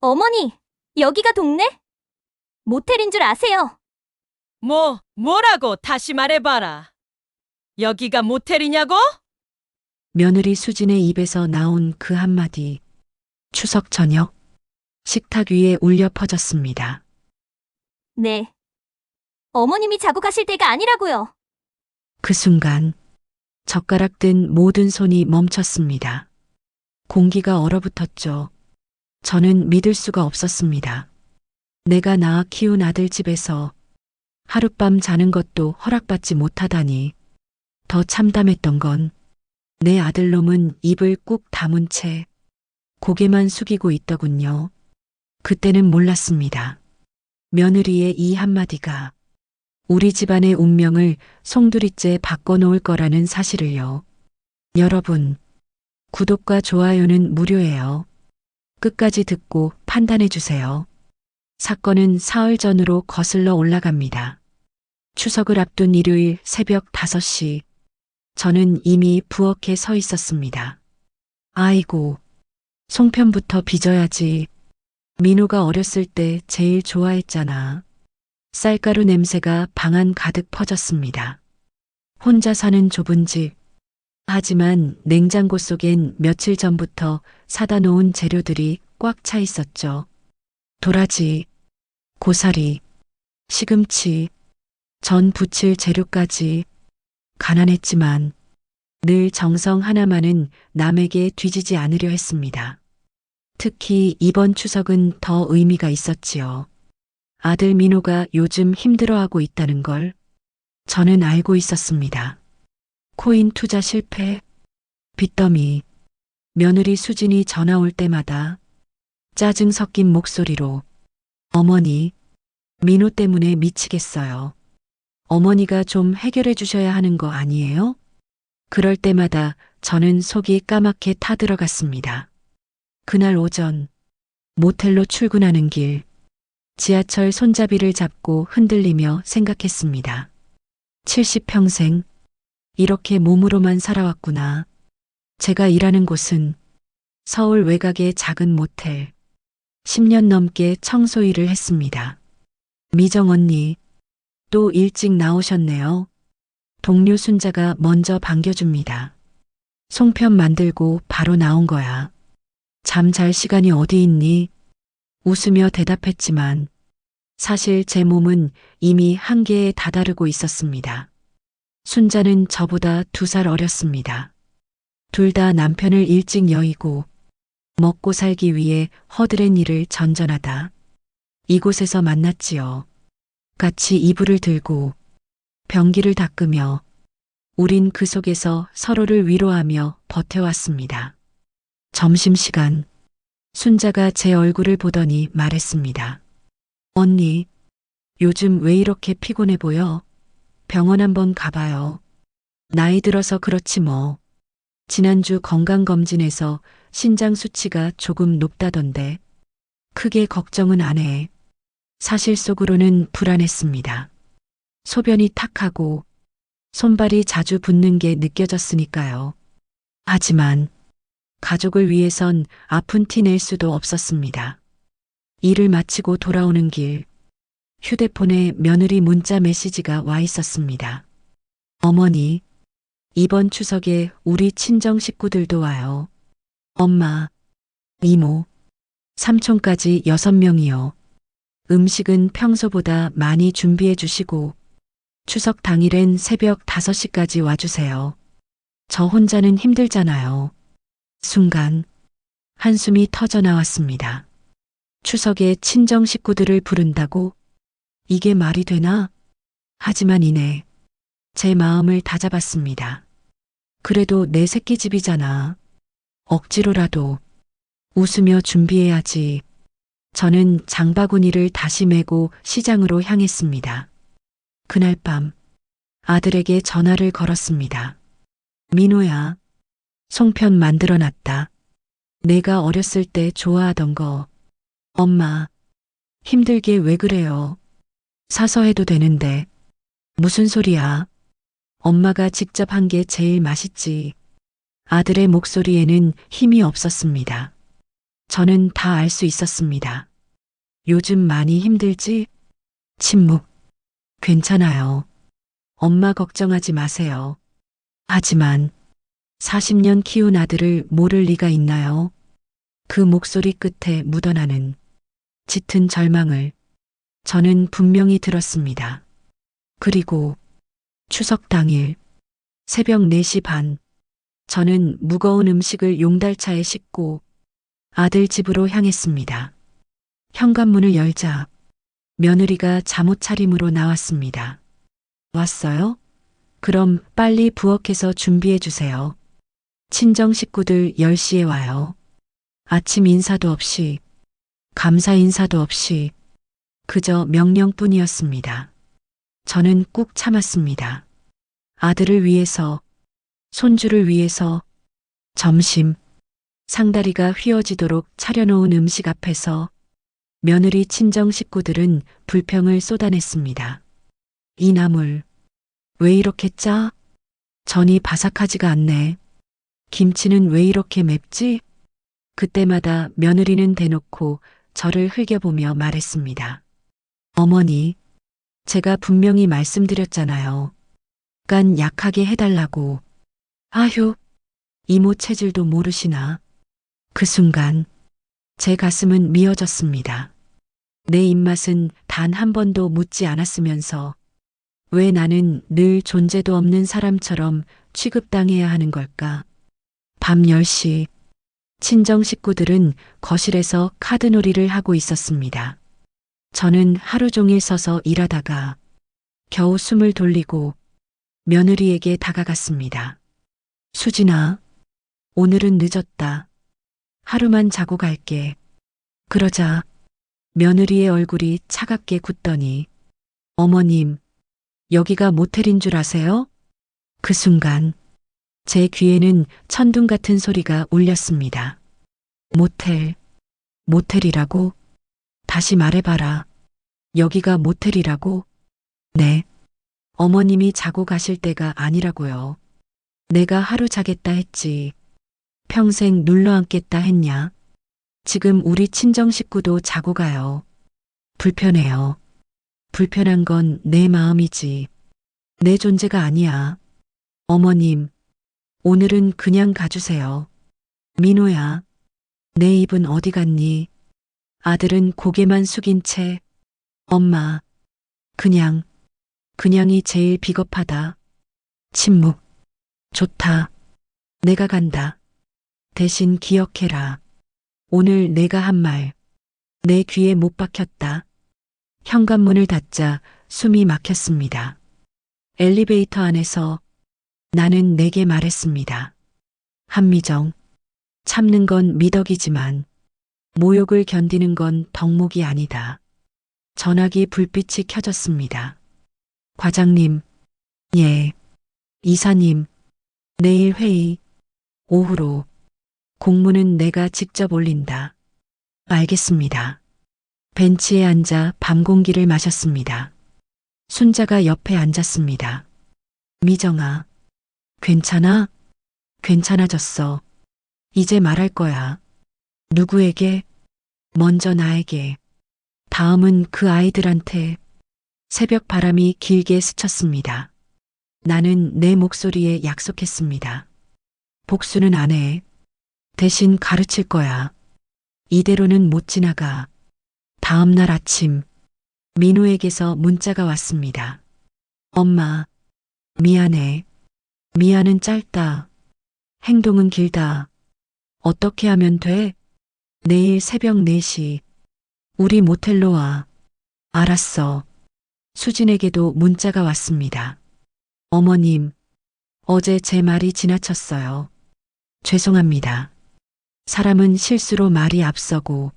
어머니, 여기가 동네? 모텔인 줄 아세요? 뭐라고 다시 말해봐라. 여기가 모텔이냐고? 며느리 수진의 입에서 나온 그 한마디. 추석 저녁 식탁 위에 울려 퍼졌습니다. 네. 어머님이 자고 가실 때가 아니라고요. 그 순간 젓가락 든 모든 손이 멈췄습니다. 공기가 얼어붙었죠. 저는 믿을 수가 없었습니다. 내가 낳아 키운 아들 집에서 하룻밤 자는 것도 허락받지 못하다니. 더 참담했던 건 내 아들놈은 입을 꾹 다문 채 고개만 숙이고 있더군요. 그때는 몰랐습니다. 며느리의 이 한마디가 우리 집안의 운명을 송두리째 바꿔놓을 거라는 사실을요. 여러분, 구독과 좋아요는 무료예요. 끝까지 듣고 판단해주세요. 사건은 사흘 전으로 거슬러 올라갑니다. 추석을 앞둔 일요일 새벽 5시, 저는 이미 부엌에 서 있었습니다. 아이고, 송편부터 빚어야지. 민호가 어렸을 때 제일 좋아했잖아. 쌀가루 냄새가 방 안 가득 퍼졌습니다. 혼자 사는 좁은 집. 하지만 냉장고 속엔 며칠 전부터 사다 놓은 재료들이 꽉 차 있었죠. 도라지, 고사리, 시금치, 전 부칠 재료까지. 가난했지만 늘 정성 하나만은 남에게 뒤지지 않으려 했습니다. 특히 이번 추석은 더 의미가 있었지요. 아들 민호가 요즘 힘들어하고 있다는 걸 저는 알고 있었습니다. 코인 투자 실패, 빚더미, 며느리 수진이 전화 올 때마다 짜증 섞인 목소리로 어머니, 민호 때문에 미치겠어요. 어머니가 좀 해결해 주셔야 하는 거 아니에요? 그럴 때마다 저는 속이 까맣게 타들어갔습니다. 그날 오전, 모텔로 출근하는 길, 지하철 손잡이를 잡고 흔들리며 생각했습니다. 70평생, 이렇게 몸으로만 살아왔구나. 제가 일하는 곳은 서울 외곽의 작은 모텔. 10년 넘게 청소 일을 했습니다. 미정 언니, 또 일찍 나오셨네요. 동료 순자가 먼저 반겨줍니다. 송편 만들고 바로 나온 거야. 잠 잘 시간이 어디 있니? 웃으며 대답했지만 사실 제 몸은 이미 한계에 다다르고 있었습니다. 순자는 저보다 2살 어렸습니다. 둘 다 남편을 일찍 여의고 먹고 살기 위해 허드렛 일을 전전하다 이곳에서 만났지요. 같이 이불을 들고 변기를 닦으며 우린 그 속에서 서로를 위로하며 버텨왔습니다. 점심시간, 순자가 제 얼굴을 보더니 말했습니다. 언니, 요즘 왜 이렇게 피곤해 보여? 병원 한번 가봐요. 나이 들어서 그렇지 뭐. 지난주 건강검진에서 신장 수치가 조금 높다던데 크게 걱정은 안 해. 사실 속으로는 불안했습니다. 소변이 탁하고 손발이 자주 붓는 게 느껴졌으니까요. 하지만 가족을 위해선 아픈 티 낼 수도 없었습니다. 일을 마치고 돌아오는 길, 휴대폰에 며느리 문자 메시지가 와 있었습니다. 어머니, 이번 추석에 우리 친정 식구들도 와요. 엄마, 이모, 삼촌까지 6명이요. 음식은 평소보다 많이 준비해 주시고 추석 당일엔 새벽 5시까지 와주세요. 저 혼자는 힘들잖아요. 순간 한숨이 터져 나왔습니다. 추석에 친정 식구들을 부른다고? 이게 말이 되나? 하지만 이내 제 마음을 다잡았습니다. 그래도 내 새끼 집이잖아. 억지로라도 웃으며 준비해야지. 저는 장바구니를 다시 메고 시장으로 향했습니다. 그날 밤 아들에게 전화를 걸었습니다. 민호야, 송편 만들어 놨다. 내가 어렸을 때 좋아하던 거. 엄마, 힘들게 왜 그래요? 사서 해도 되는데. 무슨 소리야? 엄마가 직접 한 게 제일 맛있지. 아들의 목소리에는 힘이 없었습니다. 저는 다 알 수 있었습니다. 요즘 많이 힘들지? 침묵. 괜찮아요. 엄마 걱정하지 마세요. 하지만 40년 키운 아들을 모를 리가 있나요? 그 목소리 끝에 묻어나는 짙은 절망을 저는 분명히 들었습니다. 그리고 추석 당일 새벽 4시 반, 저는 무거운 음식을 용달차에 싣고 아들 집으로 향했습니다. 현관문을 열자 며느리가 잠옷 차림으로 나왔습니다. 왔어요? 그럼 빨리 부엌에서 준비해 주세요. 친정 식구들 10시에 와요. 아침 인사도 없이, 감사 인사도 없이, 그저 명령뿐이었습니다. 저는 꾹 참았습니다. 아들을 위해서, 손주를 위해서, 점심, 상다리가 휘어지도록 차려놓은 음식 앞에서 며느리 친정 식구들은 불평을 쏟아냈습니다. 이 나물, 왜 이렇게 짜? 전이 바삭하지가 않네. 김치는 왜 이렇게 맵지? 그때마다 며느리는 대놓고 저를 흘겨보며 말했습니다. 어머니, 제가 분명히 말씀드렸잖아요. 약간 약하게 해달라고. 아휴, 이모 체질도 모르시나. 그 순간 제 가슴은 미어졌습니다. 내 입맛은 단 한 번도 묻지 않았으면서 왜 나는 늘 존재도 없는 사람처럼 취급당해야 하는 걸까? 밤 10시 친정 식구들은 거실에서 카드놀이를 하고 있었습니다. 저는 하루 종일 서서 일하다가 겨우 숨을 돌리고 며느리에게 다가갔습니다. 수진아, 오늘은 늦었다. 하루만 자고 갈게. 그러자 며느리의 얼굴이 차갑게 굳더니 어머님, 여기가 모텔인 줄 아세요? 그 순간 제 귀에는 천둥 같은 소리가 울렸습니다. 모텔, 모텔이라고? 다시 말해봐라. 여기가 모텔이라고? 네. 어머님이 자고 가실 때가 아니라고요. 내가 하루 자겠다 했지. 평생 눌러앉겠다 했냐? 지금 우리 친정 식구도 자고 가요. 불편해요. 불편한 건 내 마음이지. 내 존재가 아니야. 어머님, 오늘은 그냥 가주세요. 민호야, 내 입은 어디 갔니? 아들은 고개만 숙인 채, 엄마, 그냥이 제일 비겁하다. 침묵. 좋다. 내가 간다. 대신 기억해라. 오늘 내가 한 말, 내 귀에 못 박혔다. 현관문을 닫자 숨이 막혔습니다. 엘리베이터 안에서 나는 내게 말했습니다. 한미정, 참는 건 미덕이지만 모욕을 견디는 건 덕목이 아니다. 전화기 불빛이 켜졌습니다. 과장님, 예. 이사님, 내일 회의, 오후로. 공문은 내가 직접 올린다. 알겠습니다. 벤치에 앉아 밤 공기를 마셨습니다. 순자가 옆에 앉았습니다. 미정아, 괜찮아? 괜찮아졌어. 이제 말할 거야. 누구에게? 먼저 나에게. 다음은 그 아이들한테. 새벽 바람이 길게 스쳤습니다. 나는 내 목소리에 약속했습니다. 복수는 안 해. 대신 가르칠 거야. 이대로는 못 지나가. 다음 날 아침, 민호에게서 문자가 왔습니다. 엄마, 미안해. 미안은 짧다. 행동은 길다. 어떻게 하면 돼? 내일 새벽 4시. 우리 모텔로 와. 알았어. 수진에게도 문자가 왔습니다. 어머님, 어제 제 말이 지나쳤어요. 죄송합니다. 사람은 실수로 말이 앞서고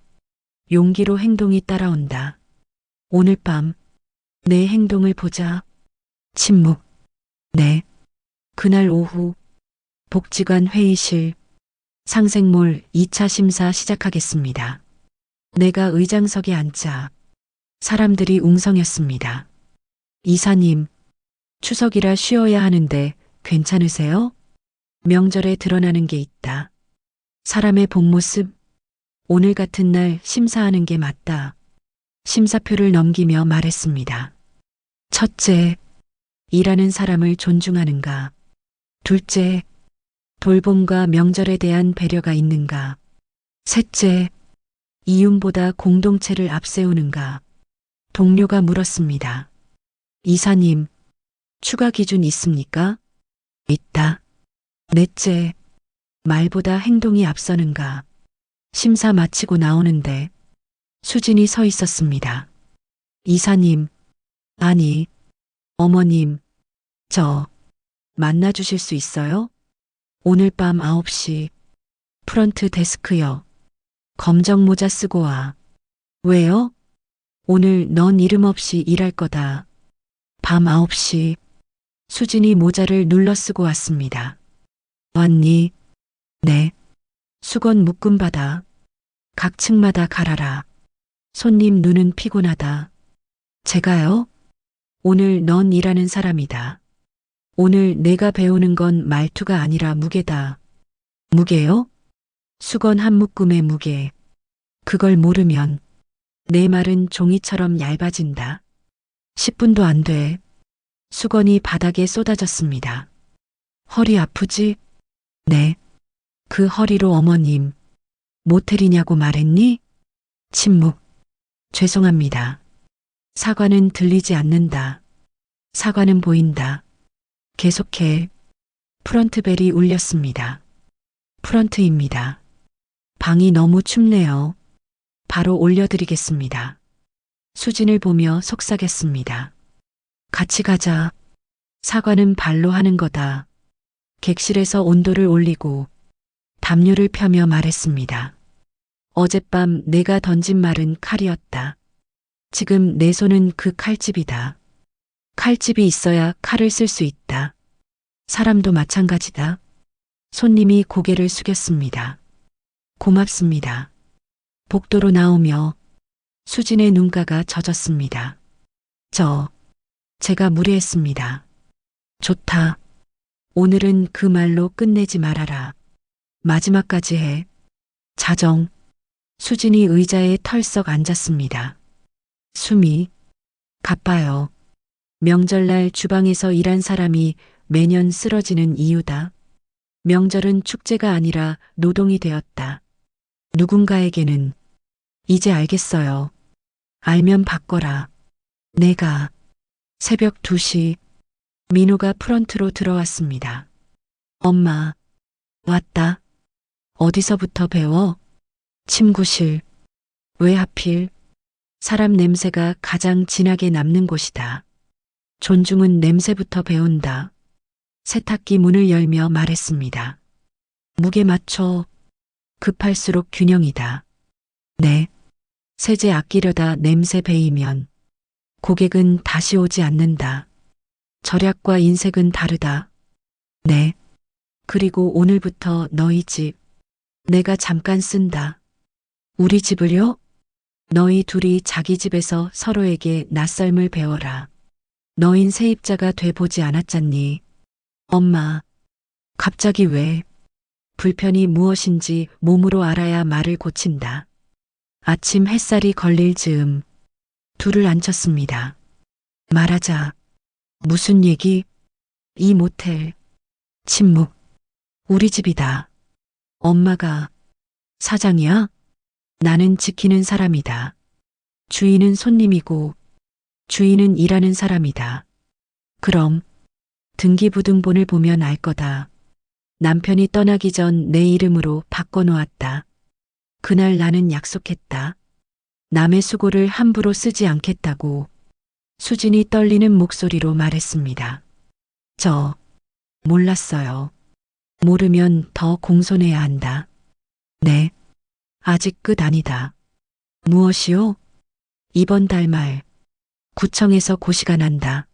용기로 행동이 따라온다. 오늘 밤 내 행동을 보자. 침묵. 네. 그날 오후 복지관 회의실 상생몰 2차 심사 시작하겠습니다. 내가 의장석에 앉자 사람들이 웅성했습니다. 이사님, 추석이라 쉬어야 하는데 괜찮으세요? 명절에 드러나는 게 있다. 사람의 본 모습, 오늘 같은 날 심사하는 게 맞다. 심사표를 넘기며 말했습니다. 첫째, 일하는 사람을 존중하는가. 둘째, 돌봄과 명절에 대한 배려가 있는가. 셋째, 이윤보다 공동체를 앞세우는가. 동료가 물었습니다. 이사님, 추가 기준 있습니까? 있다. 넷째, 말보다 행동이 앞서는가. 심사 마치고 나오는데 수진이 서 있었습니다. 이사님, 아니, 어머님, 저 만나주실 수 있어요? 오늘 밤 9시 프런트 데스크요. 검정 모자 쓰고 와. 왜요? 오늘 넌 이름 없이 일할 거다. 밤 9시 수진이 모자를 눌러 쓰고 왔습니다. 왔니? 네. 수건 묶음 받아. 각 층마다 갈아라. 손님 눈은 피곤하다. 제가요? 오늘 넌 일하는 사람이다. 오늘 내가 배우는 건 말투가 아니라 무게다. 무게요? 수건 한 묶음의 무게. 그걸 모르면 내 말은 종이처럼 얇아진다. 10분도 안 돼. 수건이 바닥에 쏟아졌습니다. 허리 아프지? 네. 그 허리로 어머님, 모텔이냐고 말했니? 침묵. 죄송합니다. 사과는 들리지 않는다. 사과는 보인다. 계속해. 프런트벨이 울렸습니다. 프런트입니다. 방이 너무 춥네요. 바로 올려드리겠습니다. 수진을 보며 속삭였습니다. 같이 가자. 사과는 발로 하는 거다. 객실에서 온도를 올리고 담요를 펴며 말했습니다. 어젯밤 내가 던진 말은 칼이었다. 지금 내 손은 그 칼집이다. 칼집이 있어야 칼을 쓸 수 있다. 사람도 마찬가지다. 손님이 고개를 숙였습니다. 고맙습니다. 복도로 나오며 수진의 눈가가 젖었습니다. 제가 무례했습니다. 좋다. 오늘은 그 말로 끝내지 말아라. 마지막까지 해. 자정. 수진이 의자에 털썩 앉았습니다. 숨이 가빠요. 명절날 주방에서 일한 사람이 매년 쓰러지는 이유다. 명절은 축제가 아니라 노동이 되었다. 누군가에게는 이제 알겠어요. 알면 바꿔라. 내가 새벽 2시 민호가 프런트로 들어왔습니다. 엄마, 왔다. 어디서부터 배워? 침구실. 왜 하필? 사람 냄새가 가장 진하게 남는 곳이다. 존중은 냄새부터 배운다. 세탁기 문을 열며 말했습니다. 무게 맞춰. 급할수록 균형이다. 네. 세제 아끼려다 냄새 배이면 고객은 다시 오지 않는다. 절약과 인색은 다르다. 네. 그리고 오늘부터 너희 집 내가 잠깐 쓴다. 우리 집을요? 너희 둘이 자기 집에서 서로에게 낯설음을 배워라. 너흰 세입자가 돼 보지 않았잖니. 엄마, 갑자기 왜? 불편이 무엇인지 몸으로 알아야 말을 고친다. 아침 햇살이 걸릴 즈음 둘을 앉혔습니다. 말하자. 무슨 얘기? 이 모텔. 침묵. 우리 집이다. 엄마가 사장이야? 나는 지키는 사람이다. 주인은 손님이고 주인은 일하는 사람이다. 그럼 등기부등본을 보면 알 거다. 남편이 떠나기 전 내 이름으로 바꿔놓았다. 그날 나는 약속했다. 남의 수고를 함부로 쓰지 않겠다고. 수진이 떨리는 목소리로 말했습니다. 몰랐어요. 모르면 더 공손해야 한다. 네. 아직 끝 아니다. 무엇이요? 이번 달 말 구청에서 고시가 난다.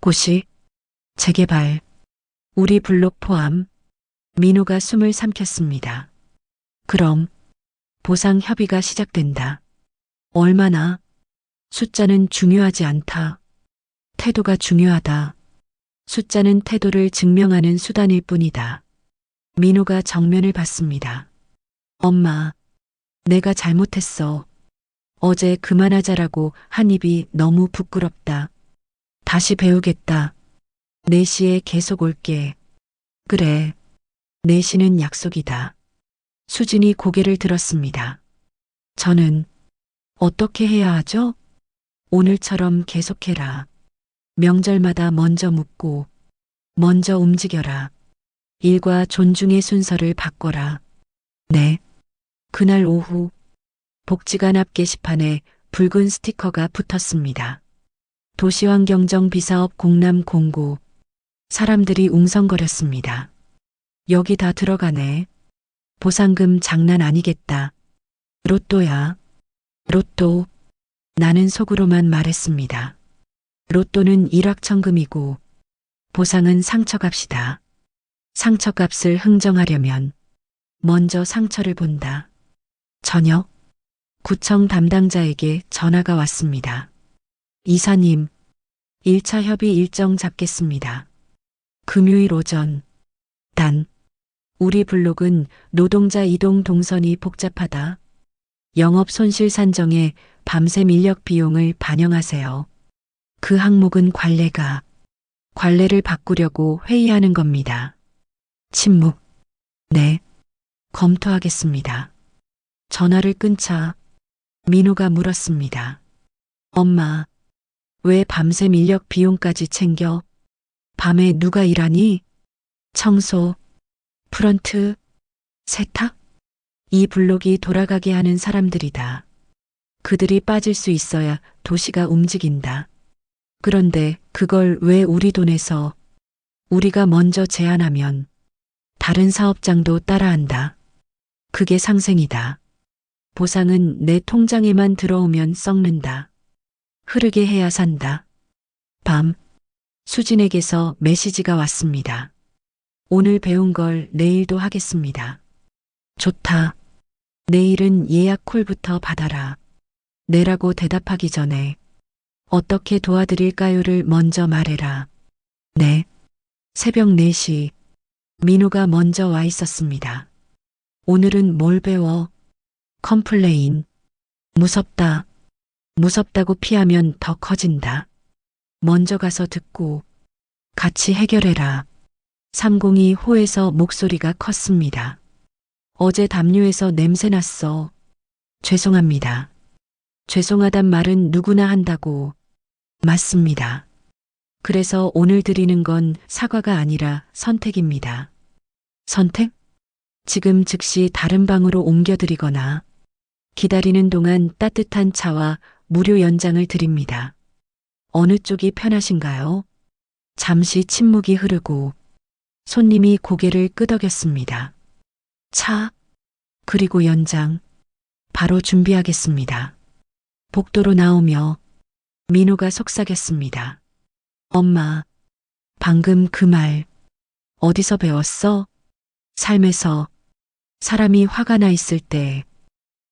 고시? 재개발. 우리 블록 포함. 민호가 숨을 삼켰습니다. 그럼 보상 협의가 시작된다. 얼마나? 숫자는 중요하지 않다. 태도가 중요하다. 숫자는 태도를 증명하는 수단일 뿐이다. 민호가 정면을 봤습니다. 엄마, 내가 잘못했어. 어제 그만하자라고 한 입이 너무 부끄럽다. 다시 배우겠다. 4시에 계속 올게. 그래. 4시는 약속이다. 수진이 고개를 들었습니다. 저는 어떻게 해야 하죠? 오늘처럼 계속해라. 명절마다 먼저 묻고, 먼저 움직여라. 일과 존중의 순서를 바꿔라. 네. 그날 오후, 복지관 앞 게시판에 붉은 스티커가 붙었습니다. 도시환경정 비사업 공람 공고. 사람들이 웅성거렸습니다. 여기 다 들어가네. 보상금 장난 아니겠다. 로또야. 로또. 나는 속으로만 말했습니다. 로또는 일확천금이고 보상은 상처값이다. 상처값을 흥정하려면 먼저 상처를 본다. 저녁, 구청 담당자에게 전화가 왔습니다. 이사님, 1차 협의 일정 잡겠습니다. 금요일 오전. 단, 우리 블록은 노동자 이동 동선이 복잡하다. 영업 손실 산정에 밤샘 인력 비용을 반영하세요. 그 항목은 관례를 바꾸려고 회의하는 겁니다. 침묵. 네. 검토하겠습니다. 전화를 끊자 민호가 물었습니다. 엄마, 왜 밤샘 인력 비용까지 챙겨? 밤에 누가 일하니? 청소, 프런트, 세탁? 이 블록이 돌아가게 하는 사람들이다. 그들이 빠질 수 있어야 도시가 움직인다. 그런데 그걸 왜 우리 돈에서 우리가 먼저 제안하면 다른 사업장도 따라한다. 그게 상생이다. 보상은 내 통장에만 들어오면 썩는다. 흐르게 해야 산다. 밤, 수진에게서 메시지가 왔습니다. 오늘 배운 걸 내일도 하겠습니다. 좋다. 내일은 예약 콜부터 받아라. 네라고 대답하기 전에 어떻게 도와드릴까요를 먼저 말해라. 네. 새벽 4시. 민호가 먼저 와 있었습니다. 오늘은 뭘 배워? 컴플레인. 무섭다. 무섭다고 피하면 더 커진다. 먼저 가서 듣고 같이 해결해라. 302호에서 목소리가 컸습니다. 어제 담요에서 냄새 났어. 죄송합니다. 죄송하단 말은 누구나 한다고. 맞습니다. 그래서 오늘 드리는 건 사과가 아니라 선택입니다. 선택? 지금 즉시 다른 방으로 옮겨드리거나 기다리는 동안 따뜻한 차와 무료 연장을 드립니다. 어느 쪽이 편하신가요? 잠시 침묵이 흐르고 손님이 고개를 끄덕였습니다. 차, 그리고 연장, 바로 준비하겠습니다. 복도로 나오며 민호가 속삭였습니다. 엄마, 방금 그 말 어디서 배웠어? 삶에서 사람이 화가 나 있을 때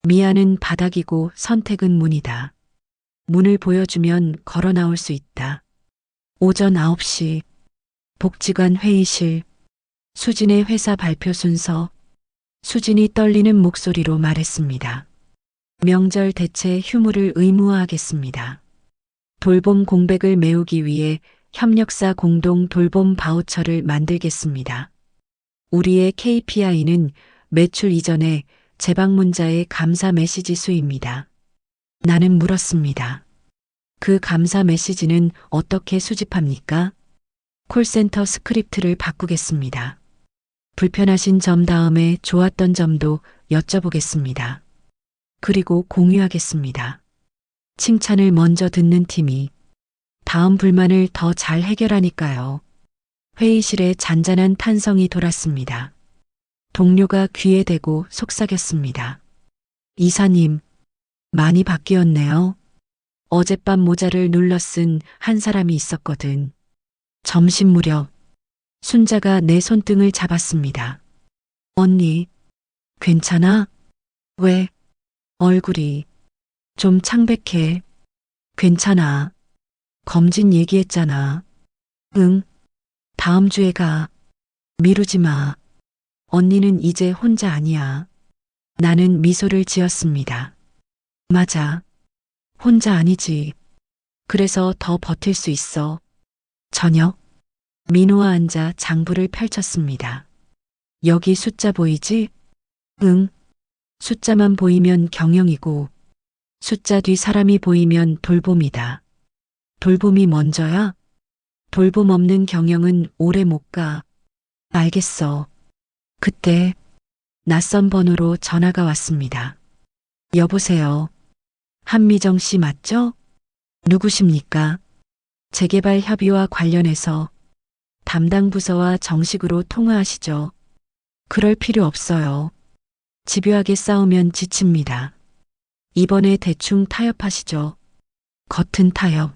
미안은 바닥이고 선택은 문이다. 문을 보여주면 걸어 나올 수 있다. 오전 9시 복지관 회의실. 수진의 회사 발표 순서. 수진이 떨리는 목소리로 말했습니다. 명절 대체 휴무를 의무화하겠습니다. 돌봄 공백을 메우기 위해 협력사 공동 돌봄 바우처를 만들겠습니다. 우리의 KPI는 매출 이전에 재방문자의 감사 메시지 수입니다. 나는 물었습니다. 그 감사 메시지는 어떻게 수집합니까? 콜센터 스크립트를 바꾸겠습니다. 불편하신 점 다음에 좋았던 점도 여쭤보겠습니다. 그리고 공유하겠습니다. 칭찬을 먼저 듣는 팀이 다음 불만을 더 잘 해결하니까요. 회의실에 잔잔한 탄성이 돌았습니다. 동료가 귀에 대고 속삭였습니다. 이사님, 많이 바뀌었네요. 어젯밤 모자를 눌러 쓴 한 사람이 있었거든. 점심 무렵 순자가 내 손등을 잡았습니다. 언니, 괜찮아? 왜? 얼굴이 좀 창백해. 괜찮아. 검진 얘기했잖아. 응. 다음 주에 가. 미루지 마. 언니는 이제 혼자 아니야. 나는 미소를 지었습니다. 맞아. 혼자 아니지. 그래서 더 버틸 수 있어. 저녁. 민호와 앉아 장부를 펼쳤습니다. 여기 숫자 보이지? 응. 숫자만 보이면 경영이고 숫자 뒤 사람이 보이면 돌봄이다. 돌봄이 먼저야? 돌봄 없는 경영은 오래 못 가. 알겠어. 그때 낯선 번호로 전화가 왔습니다. 여보세요. 한미정 씨 맞죠? 누구십니까? 재개발 협의와 관련해서 담당 부서와 정식으로 통화하시죠. 그럴 필요 없어요. 집요하게 싸우면 지칩니다. 이번에 대충 타협하시죠. 겉은 타협,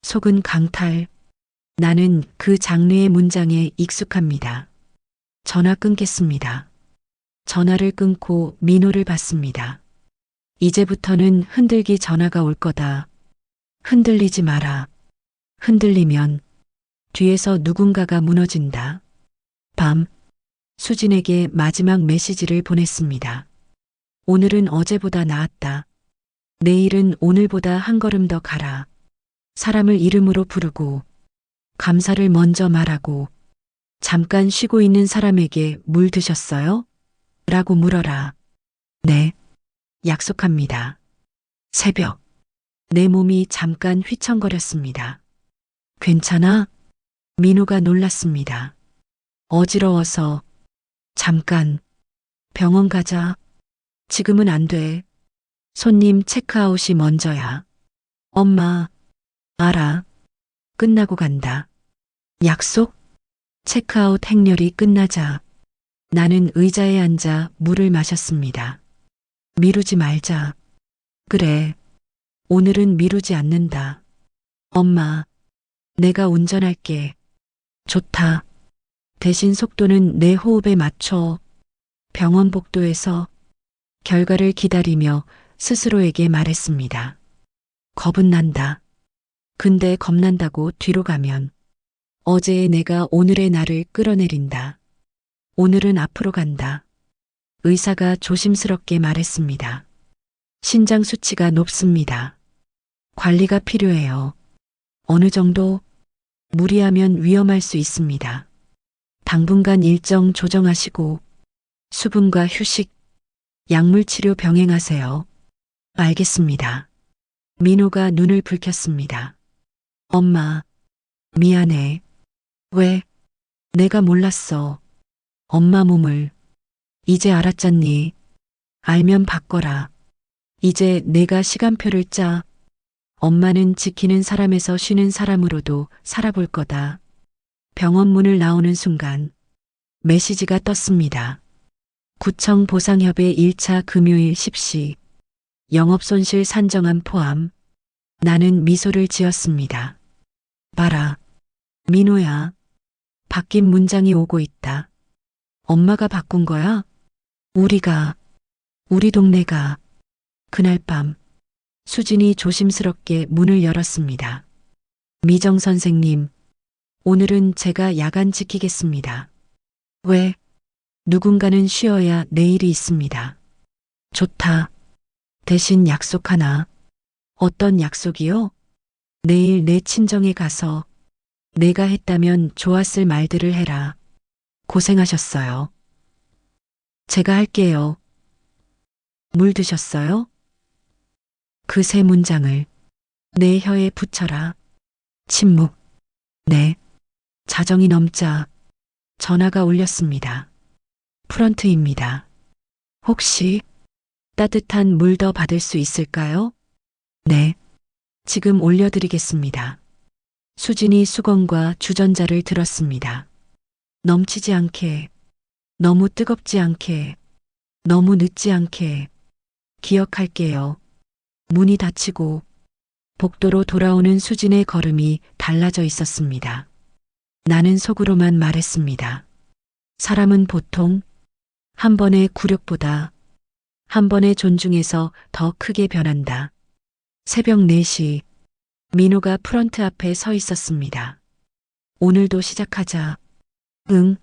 속은 강탈. 나는 그 장르의 문장에 익숙합니다. 전화 끊겠습니다. 전화를 끊고 민호를 받습니다. 이제부터는 흔들기 전화가 올 거다. 흔들리지 마라. 흔들리면 뒤에서 누군가가 무너진다. 밤, 수진에게 마지막 메시지를 보냈습니다. 오늘은 어제보다 나았다. 내일은 오늘보다 한 걸음 더 가라. 사람을 이름으로 부르고 감사를 먼저 말하고 잠깐 쉬고 있는 사람에게 물 드셨어요? 라고 물어라. 네. 약속합니다. 새벽. 내 몸이 잠깐 휘청거렸습니다. 괜찮아? 민호가 놀랐습니다. 어지러워서. 잠깐. 병원 가자. 지금은 안 돼. 손님 체크아웃이 먼저야. 엄마. 알아. 끝나고 간다. 약속? 체크아웃 행렬이 끝나자 나는 의자에 앉아 물을 마셨습니다. 미루지 말자. 그래. 오늘은 미루지 않는다. 엄마. 내가 운전할게. 좋다. 대신 속도는 내 호흡에 맞춰. 병원 복도에서 결과를 기다리며 스스로에게 말했습니다. 겁은 난다. 근데 겁난다고 뒤로 가면 어제의 내가 오늘의 나를 끌어내린다. 오늘은 앞으로 간다. 의사가 조심스럽게 말했습니다. 신장 수치가 높습니다. 관리가 필요해요. 어느 정도? 무리하면 위험할 수 있습니다. 당분간 일정 조정하시고 수분과 휴식, 약물 치료 병행하세요. 알겠습니다. 민호가 눈을 붉혔습니다. 엄마, 미안해. 왜? 내가 몰랐어. 엄마 몸을. 이제 알았잖니. 알면 바꿔라. 이제 내가 시간표를 짜. 엄마는 지키는 사람에서 쉬는 사람으로도 살아볼 거다. 병원 문을 나오는 순간 메시지가 떴습니다. 구청 보상협의 1차 금요일 10시. 영업손실 산정안 포함. 나는 미소를 지었습니다. 봐라. 민호야. 바뀐 문장이 오고 있다. 엄마가 바꾼 거야? 우리 동네가. 그날 밤 수진이 조심스럽게 문을 열었습니다. 미정 선생님, 오늘은 제가 야간 지키겠습니다. 왜? 누군가는 쉬어야 내일이 있습니다. 좋다. 대신 약속 하나. 어떤 약속이요? 내일 내 친정에 가서 내가 했다면 좋았을 말들을 해라. 고생하셨어요. 제가 할게요. 물 드셨어요? 그 세 문장을 내 혀에 붙여라. 침묵. 네. 자정이 넘자 전화가 울렸습니다. 프런트입니다. 혹시 따뜻한 물 더 받을 수 있을까요? 네. 지금 올려드리겠습니다. 수진이 수건과 주전자를 들었습니다. 넘치지 않게, 너무 뜨겁지 않게, 너무 늦지 않게. 기억할게요. 문이 닫히고 복도로 돌아오는 수진의 걸음이 달라져 있었습니다. 나는 속으로만 말했습니다. 사람은 보통 한 번의 굴욕보다 한 번의 존중에서 더 크게 변한다. 새벽 4시 민호가 프런트 앞에 서 있었습니다. 오늘도 시작하자. 응.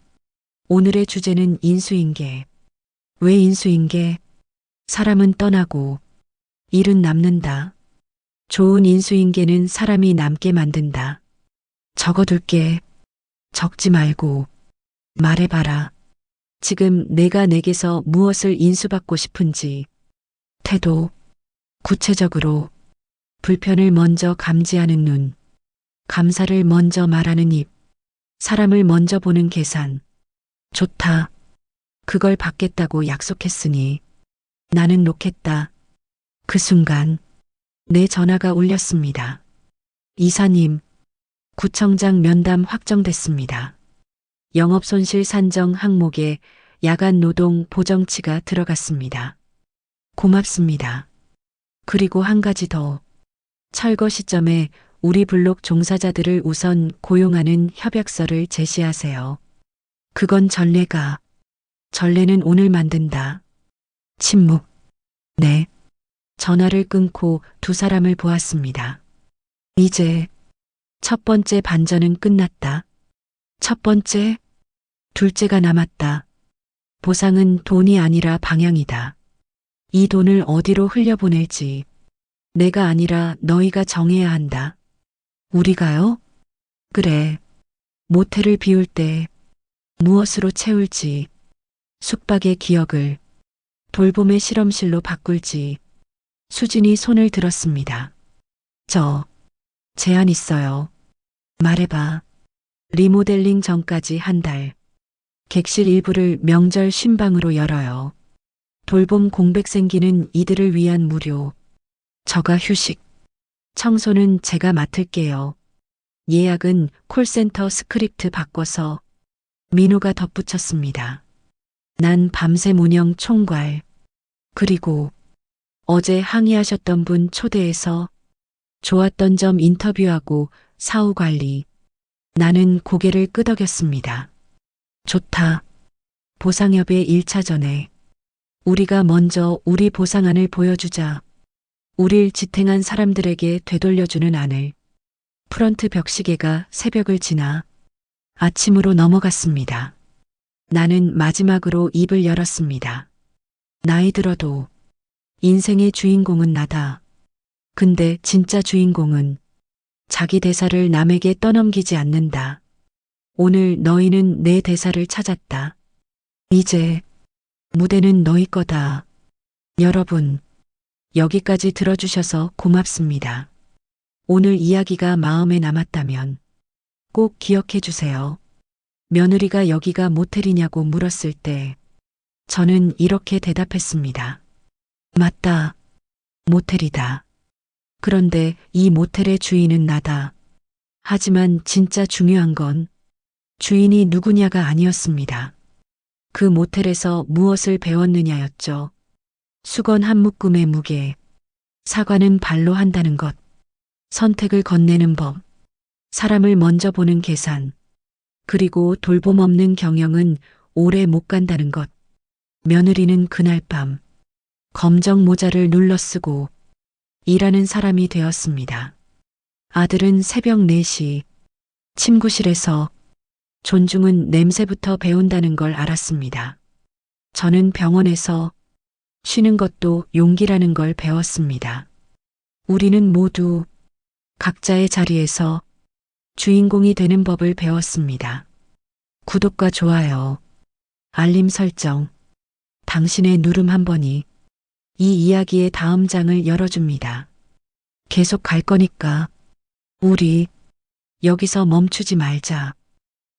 오늘의 주제는 인수인계. 왜 인수인계? 사람은 떠나고 일은 남는다. 좋은 인수인계는 사람이 남게 만든다. 적어둘게. 적지 말고 말해봐라. 지금 내가 내게서 무엇을 인수받고 싶은지. 태도, 구체적으로, 불편을 먼저 감지하는 눈, 감사를 먼저 말하는 입, 사람을 먼저 보는 계산. 좋다. 그걸 받겠다고 약속했으니 나는 놓겠다. 그 순간 내 전화가 울렸습니다. 이사님, 구청장 면담 확정됐습니다. 영업손실 산정 항목에 야간 노동 보정치가 들어갔습니다. 고맙습니다. 그리고 한 가지 더. 철거 시점에 우리 블록 종사자들을 우선 고용하는 협약서를 제시하세요. 그건 전례가. 전례는 오늘 만든다. 침묵. 네. 전화를 끊고 두 사람을 보았습니다. 이제 첫 번째 반전은 끝났다. 첫 번째, 둘째가 남았다. 보상은 돈이 아니라 방향이다. 이 돈을 어디로 흘려보낼지 내가 아니라 너희가 정해야 한다. 우리가요? 그래. 모텔을 비울 때 무엇으로 채울지, 숙박의 기억을 돌봄의 실험실로 바꿀지. 수진이 손을 들었습니다. 저 제안 있어요. 말해봐. 리모델링 전까지 한 달. 객실 일부를 명절 쉰방으로 열어요. 돌봄 공백 생기는 이들을 위한 무료. 저가 휴식. 청소는 제가 맡을게요. 예약은 콜센터 스크립트 바꿔서. 민호가 덧붙였습니다. 난 밤샘 운영 총괄. 그리고 어제 항의하셨던 분 초대해서 좋았던 점 인터뷰하고 사후 관리. 나는 고개를 끄덕였습니다. 좋다. 보상협의 1차전에 우리가 먼저 우리 보상안을 보여주자. 우릴 지탱한 사람들에게 되돌려주는 안을. 프런트 벽시계가 새벽을 지나 아침으로 넘어갔습니다. 나는 마지막으로 입을 열었습니다. 나이 들어도 인생의 주인공은 나다. 근데 진짜 주인공은 자기 대사를 남에게 떠넘기지 않는다. 오늘 너희는 내 대사를 찾았다. 이제 무대는 너희 거다. 여러분, 여기까지 들어주셔서 고맙습니다. 오늘 이야기가 마음에 남았다면 꼭 기억해 주세요. 며느리가 여기가 모텔이냐고 물었을 때 저는 이렇게 대답했습니다. 맞다. 모텔이다. 그런데 이 모텔의 주인은 나다. 하지만 진짜 중요한 건 주인이 누구냐가 아니었습니다. 그 모텔에서 무엇을 배웠느냐였죠. 수건 한 묶음의 무게, 사과는 발로 한다는 것, 선택을 건네는 법, 사람을 먼저 보는 계산, 그리고 돌봄 없는 경영은 오래 못 간다는 것. 며느리는 그날 밤 검정 모자를 눌러 쓰고 일하는 사람이 되었습니다. 아들은 새벽 4시 침구실에서 존중은 냄새부터 배운다는 걸 알았습니다. 저는 병원에서 쉬는 것도 용기라는 걸 배웠습니다. 우리는 모두 각자의 자리에서 주인공이 되는 법을 배웠습니다. 구독과 좋아요, 알림 설정, 당신의 누름 한 번이 이 이야기의 다음 장을 열어줍니다. 계속 갈 거니까 우리 여기서 멈추지 말자.